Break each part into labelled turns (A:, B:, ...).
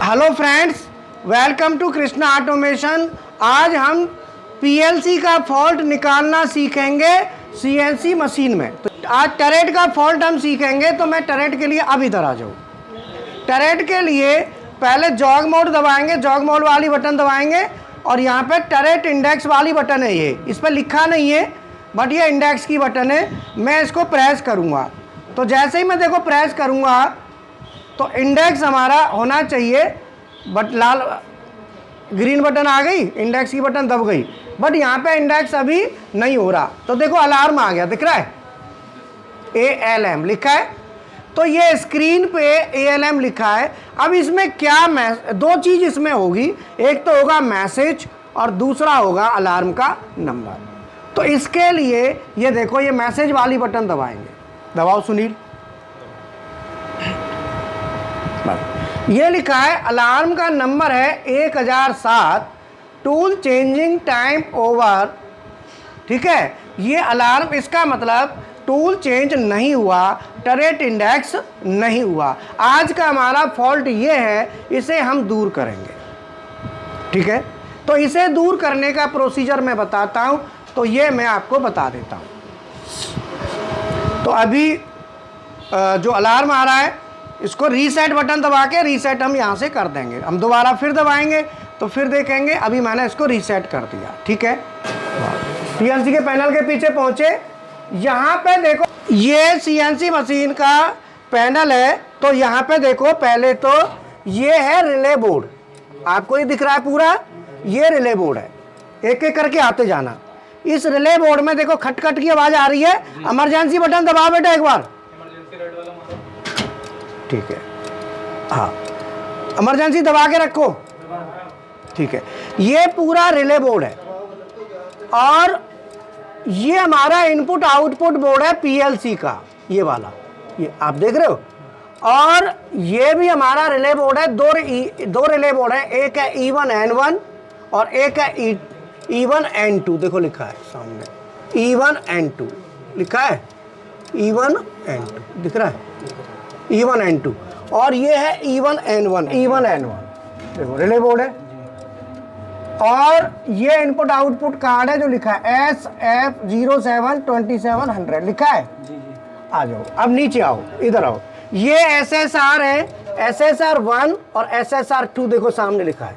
A: Hello friends, welcome to Krishna Automation. आज हम PLC का फॉल्ट निकालना सीखेंगे सीएनसी मशीन में। तो आज टरेट का फॉल्ट हम सीखेंगे। तो मैं टरेट के लिए अब इधर आ जाऊँ। टरेट के लिए पहले जॉग मोड दबाएंगे, जॉग मोड वाली बटन दबाएंगे और यहाँ पे टरेट इंडेक्स वाली बटन है। ये इस पर लिखा नहीं है बट ये इंडेक्स की बटन है। मैं इसको प्रेस करूँगा तो जैसे ही मैं देखो प्रेस करूँगा तो इंडेक्स हमारा होना चाहिए, बट लाल ग्रीन बटन आ गई, इंडेक्स की बटन दब गई, बट यहाँ पे इंडेक्स अभी नहीं हो रहा। तो देखो अलार्म आ गया, दिख रहा है ALM लिखा है। तो ये स्क्रीन पे ALM लिखा है। अब इसमें क्या दो चीज़ इसमें होगी, एक तो होगा मैसेज और दूसरा होगा अलार्म का नंबर। तो इसके लिए ये देखो ये मैसेज वाली बटन दबाएंगे, दबाओ सुनील। ये लिखा है अलार्म का नंबर है 1007, टूल चेंजिंग टाइम ओवर। ठीक है, ये अलार्म, इसका मतलब टूल चेंज नहीं हुआ, टरेट इंडेक्स नहीं हुआ। आज का हमारा फॉल्ट ये है, इसे हम दूर करेंगे। ठीक है, तो इसे दूर करने का प्रोसीजर मैं बताता हूँ। तो ये मैं आपको बता देता हूँ। तो अभी जो अलार्म आ रहा है इसको रीसेट बटन दबा के रीसेट हम यहाँ से कर देंगे। हम दोबारा फिर दबाएंगे तो फिर देखेंगे। अभी मैंने इसको रीसेट कर दिया। ठीक है, पीएलसी के पैनल के पीछे पहुँचे, यहाँ पे देखो ये सीएनसी मशीन का पैनल है। तो यहाँ पे देखो पहले तो ये है रिले बोर्ड, आपको ये दिख रहा है पूरा, ये रिले बोर्ड है। एक एक करके आते जाना। इस रिले बोर्ड में देखो खटखट की आवाज़ आ रही है। इमरजेंसी बटन दबाओ बेटा एक बार। ठीक है, हाँ इमरजेंसी दबा के रखो। ठीक है, ये पूरा रिले बोर्ड है और ये हमारा इनपुट आउटपुट बोर्ड है पीएलसी का, ये वाला, ये आप देख रहे हो। और ये भी हमारा रिले बोर्ड है। दो रिले बोर्ड है, एक है E1N1 और एक है E1N2। देखो लिखा है सामने E1N2 लिखा है, E1N2 दिख रहा है, E1N2। और ये है E1N1 देखो रिले बोर्ड है। और ये इनपुट आउटपुट कार्ड है जो लिखा है SF072700 लिखा है। आ जाओ, अब नीचे आओ, इधर आओ। ये SSR है, SSR1 और SSR2 देखो सामने लिखा है।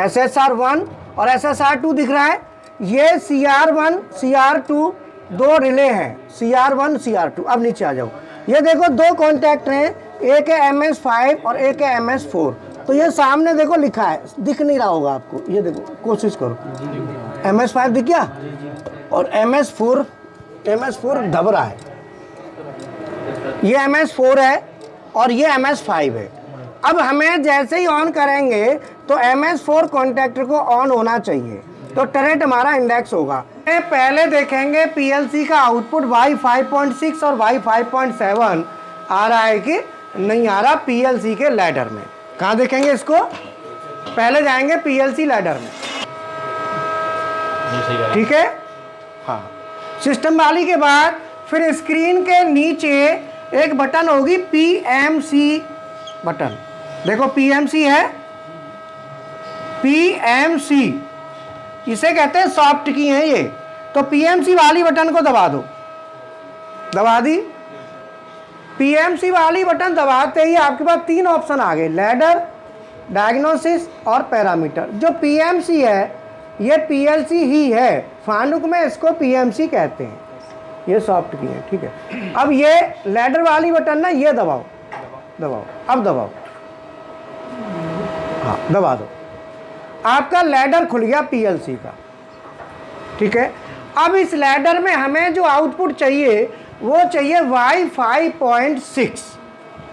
A: SSR1 और SSR2 दिख रहा है। ये CR1 CR2 दो रिले हैं, CR1 CR2। अब नीचे आ जाओ, ये देखो दो कॉन्टैक्ट हैं, एक है MS5 और एक है MS4। तो ये सामने देखो लिखा है, दिख नहीं रहा होगा आपको, ये देखो कोशिश करो। MS5 दिख गया और MS4 दब रहा है। ये MS4 है और ये MS5 है। अब हमें जैसे ही ऑन करेंगे तो MS4 कॉन्टैक्टर को ऑन होना चाहिए, तो टरेट हमारा इंडेक्स होगा। पहले देखेंगे पीएलसी का आउटपुट Y5.6 और Y5.7 आ रहा है कि नहीं आ रहा पीएलसी के लैडर में। कहाँ देखेंगे इसको? पहले जाएंगे पीएलसी लैडर में। ठीक है, हाँ। सिस्टम वाली के बाद फिर स्क्रीन के नीचे एक बटन होगी PMC बटन। देखो PMC है, PMC इसे कहते हैं सॉफ्ट की है ये। तो PMC वाली बटन को दबा दो, दबा दी। PMC वाली बटन दबाते ही आपके पास तीन ऑप्शन आ गए, लैडर, डायग्नोसिस और पैरामीटर। जो PMC है ये PLC ही है, फानुक में इसको PMC कहते हैं, ये सॉफ्ट की है। ठीक है, अब ये लैडर वाली बटन ना, ये दबाओ, अब दबाओ, हाँ दबा दो। आपका लैडर खुल गया पीएलसी का। ठीक है, अब इस लैडर में हमें जो आउटपुट चाहिए वो चाहिए Y5.6।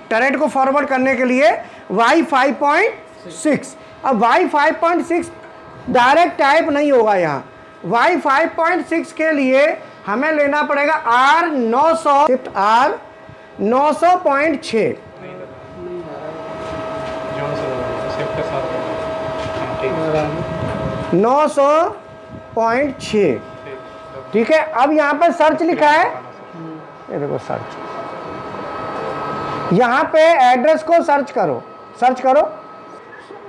A: टरेट को फॉरवर्ड करने के लिए Y5.6। अब Y5.6 डायरेक्ट टाइप नहीं होगा यहाँ। Y5.6 के लिए हमें लेना पड़ेगा R900, शिफ्ट R 900.6। 900.6। ठीक है, अब यहाँ पर सर्च लिखा है, ये देखो सर्च, यहाँ पे एड्रेस को सर्च करो। सर्च करो,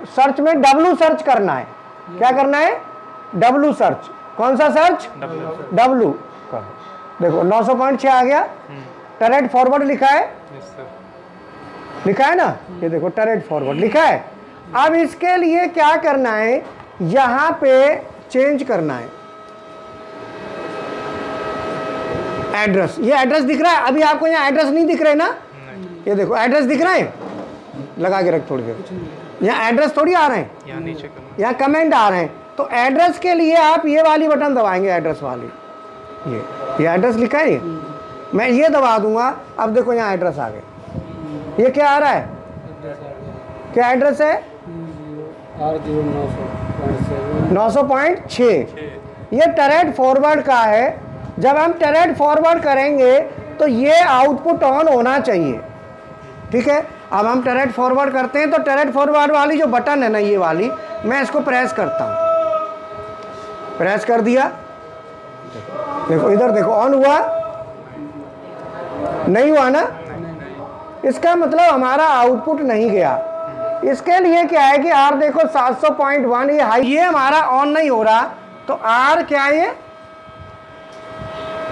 A: सर्च में W सर्च करना है। क्या करना है? W search. कौन सा सर्च? W करो। देखो 900.6 आ गया। टरेट फॉरवर्ड लिखा है, लिखा है ना, ये देखो टरेट फॉरवर्ड लिखा है। अब इसके लिए क्या करना है, यहां पे चेंज करना है एड्रेस। ये एड्रेस दिख रहा है, अभी आपको यहाँ एड्रेस नहीं दिख रहे ना, ये देखो एड्रेस दिख रहा है, लगा के रख थोड़ी देर। यहाँ एड्रेस थोड़ी आ रहे हैं, यहाँ नीचे यहाँ कमेंट आ रहे हैं। तो एड्रेस के लिए आप ये वाली बटन दबाएंगे, एड्रेस वाली, ये एड्रेस लिखा है, मैं ये दबा दूंगा। अब देखो यहाँ एड्रेस आ गए। ये क्या आ रहा है, क्या एड्रेस है? 900.6। ये टरेट फॉरवर्ड का है। जब हम टरेट फॉरवर्ड करेंगे तो ये आउटपुट ऑन होना चाहिए, ठीक है। अब हम टरेट फॉरवर्ड करते हैं, तो टरेट फॉरवर्ड वाली जो बटन है ना, ये वाली, मैं इसको प्रेस करता हूँ। प्रेस कर दिया, देखो इधर देखो, ऑन हुआ नहीं हुआ ना, इसका मतलब हमारा आउटपुट नहीं गया। इसके लिए क्या है कि R देखो 700.1 ये हाई, ये हमारा ऑन नहीं हो रहा, तो R क्या है, ये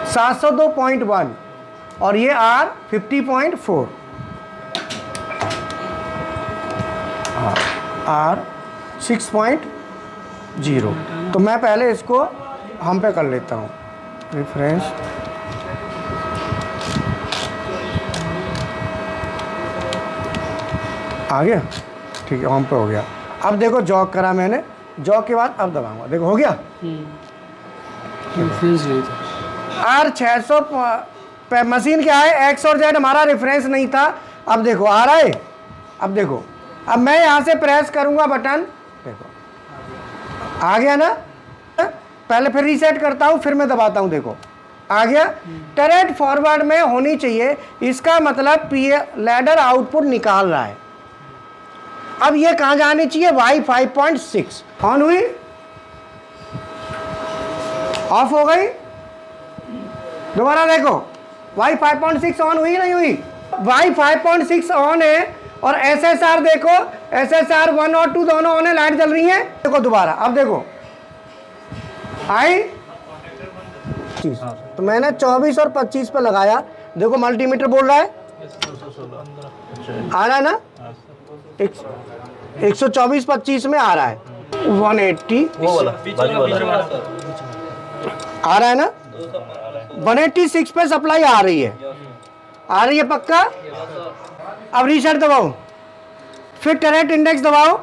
A: 702.1 और ये R 50.4, R 6.0। तो मैं पहले इसको हम पे कर लेता हूँ, रिफ्रेश। आ गया, ठीक है, होम पे हो गया। अब देखो जॉक करा मैंने, जॉक के बाद अब दबाऊंगा, देखो हो गया। R 600 पे मशीन क्या है, X और Z हमारा रेफरेंस नहीं था। अब देखो आ रहा है, अब देखो, अब मैं यहाँ से प्रेस करूँगा बटन, देखो आ गया ना। पहले फिर रीसेट करता हूँ, फिर मैं दबाता हूँ, देखो आ गया। टरेट फॉरवर्ड में होनी चाहिए, इसका मतलब लैडर आउटपुट निकाल रहा है। अब ये कहाँ जानी चाहिए, Y 5.6। ऑन हुई, ऑफ हो गई, दोबारा देखो Y 5.6 ऑन हुई नहीं हुई, Y 5.6 ऑन है। और SSR देखो, SSR 1 और 2 दोनों ऑन है, लाइट जल रही है। देखो दोबारा, अब देखो आई, तो मैंने 24 और 25 पे लगाया, देखो मल्टीमीटर बोल रहा है, आ रहा है ना, 124-25 में आ रहा है, 180 आ रहा है ना, 186 पे सप्लाई आ रही है, पक्का। अब रीसेट दबाओ, फिर टरेट इंडेक्स दबाओ,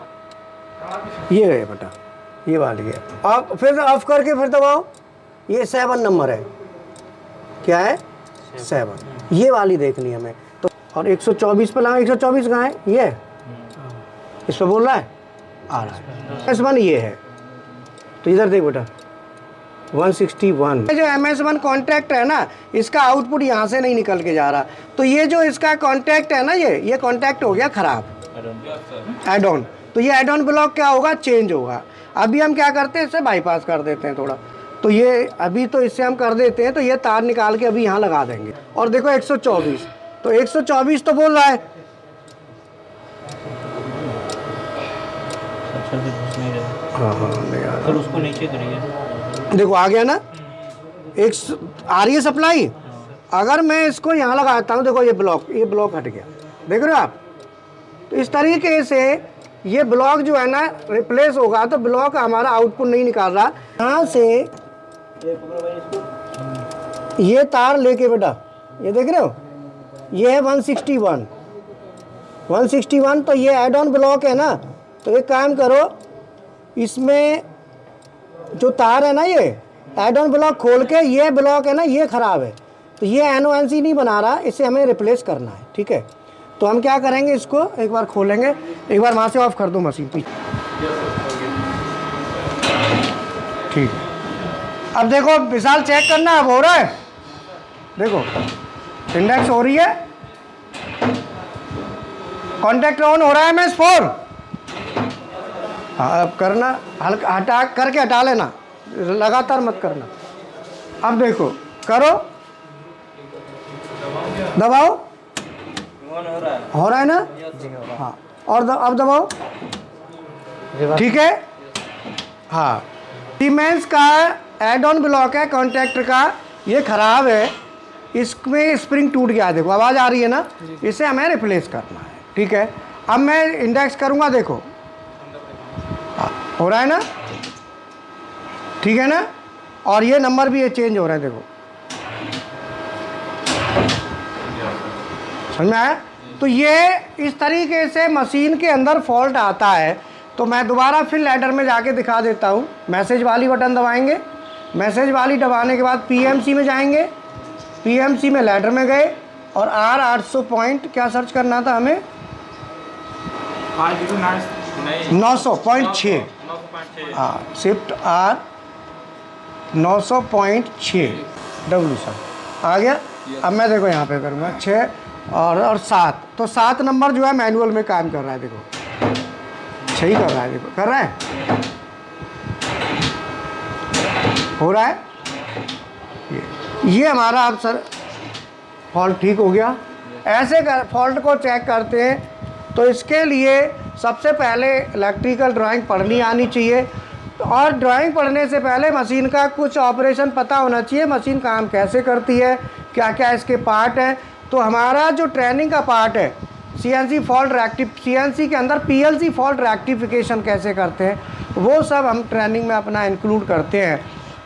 A: ये है बेटा, ये वाली है। अब फिर ऑफ करके फिर दबाओ, ये 7 नंबर है, क्या है 7, ये वाली देखनी है हमें। तो और 124 पे लगा, 124 कहाँ है, ये इस पर बोल रहा है, आ रहा है MS1, ये है। तो इधर देख बेटा 161, जो MS1 कॉन्ट्रैक्ट है ना, इसका आउटपुट यहाँ से नहीं निकल के जा रहा। तो ये जो इसका कॉन्ट्रैक्ट है ना, ये कॉन्ट्रैक्ट हो गया खराब, एड ऑन। तो ये एड ऑन ब्लॉक क्या होगा, चेंज होगा। अभी हम क्या करते हैं, इसे बाईपास कर देते हैं थोड़ा। तो ये अभी तो इससे हम कर देते हैं, तो ये तार निकाल के अभी यहाँ लगा देंगे। और देखो 124, तो 124 तो बोल रहा है, हाँ हाँ, उसको नीचे करिए, देखो आ गया ना, एक आ रही है सप्लाई। अगर मैं इसको यहाँ लगाता हूँ, देखो ये ब्लॉक हट गया, देख रहे हो आप। तो इस तरीके से ये ब्लॉक जो है ना रिप्लेस होगा, तो ब्लॉक हमारा आउटपुट नहीं निकाल रहा। यहाँ से ये तार लेके बेटा, ये देख रहे हो, ये है 161, तो ये एड ऑन ब्लॉक है ना। तो एक काम करो, इसमें जो तार है ना, ये एड ऑन ब्लॉक खोल के, ये ब्लॉक है ना, ये ख़राब है, तो ये NONC नहीं बना रहा, इसे हमें रिप्लेस करना है, ठीक है। तो हम क्या करेंगे, इसको एक बार खोलेंगे, एक बार वहाँ से ऑफ कर दो मशीन, ठीक। अब देखो विशाल चेक करना, अब हो रहा है, देखो इंडेक्स हो रही है, कॉन्टैक्ट ऑन हो रहा है MS4। हाँ अब करना, हल्का हटा करके हटा लेना, लगातार मत करना। अब देखो करो, दबाओ, हो रहा है ना, हाँ और अब दबाओ, ठीक है। हाँ, सीमेंस का एड ऑन ब्लॉक है कॉन्टैक्टर का, ये ख़राब है, इसमें स्प्रिंग टूट गया, देखो आवाज़ आ रही है ना, इसे हमें रिप्लेस करना है, ठीक है। अब मैं इंडेक्स करूँगा, देखो हो रहा है ना, ठीक है ना, और ये नंबर भी ये चेंज हो रहा है, देखो समझ में आया। तो ये इस तरीके से मशीन के अंदर फॉल्ट आता है। तो मैं दोबारा फिर लैडर में जाके दिखा देता हूँ। मैसेज वाली बटन दबाएंगे, मैसेज वाली दबाने के बाद पीएमसी में जाएंगे, पीएमसी में लैडर में गए और R800 पॉइंट क्या सर्च करना था हमें, 900.6, हाँ शिफ्ट R 900.6 W7 आ गया। अब मैं देखो यहाँ पे करूँगा 6 और 7, तो 7 नंबर जो है मैनुअल में काम कर रहा है, देखो सही कर रहा है, देखो कर रहा है, हो रहा है ये हमारा अब सर फॉल्ट ठीक हो गया। ऐसे फॉल्ट को चेक करते हैं तो इसके लिए सबसे पहले इलेक्ट्रिकल ड्राइंग पढ़नी आनी चाहिए, और ड्राइंग पढ़ने से पहले मशीन का कुछ ऑपरेशन पता होना चाहिए, मशीन काम कैसे करती है, क्या क्या इसके पार्ट हैं। तो हमारा जो ट्रेनिंग का पार्ट है सीएनसी फॉल्ट सीएनसी के अंदर पीएलसी फॉल्ट रेक्टिफिकेशन कैसे करते हैं, वो सब हम ट्रेनिंग में अपना इंक्लूड करते हैं।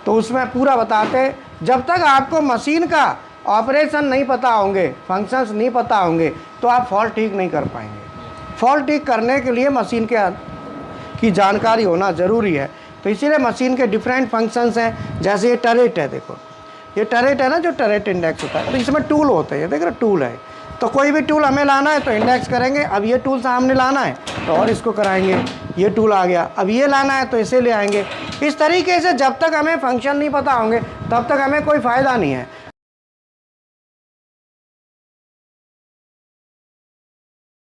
A: तो उसमें पूरा बताते हैं। जब तक आपको मशीन का ऑपरेशन नहीं पता होंगे, फंक्शंस नहीं पता होंगे, तो आप फॉल्ट ठीक नहीं कर पाएंगे। फॉल्ट ठीक करने के लिए मशीन की जानकारी होना ज़रूरी है। तो इसीलिए मशीन के डिफरेंट फंक्शंस हैं। जैसे ये टरेट है, देखो ये टरेट है ना, जो टरेट इंडेक्स होता है, तो इसमें टूल होते हैं, देख रहे टूल है। तो कोई भी टूल हमें लाना है तो इंडेक्स करेंगे। अब ये टूल सामने लाना है तो और इसको कराएंगे, ये टूल आ गया। अब ये लाना है तो इसे ले आएंगे। इस तरीके से जब तक हमें फंक्शन नहीं पता होंगे तब तक हमें कोई फ़ायदा नहीं है।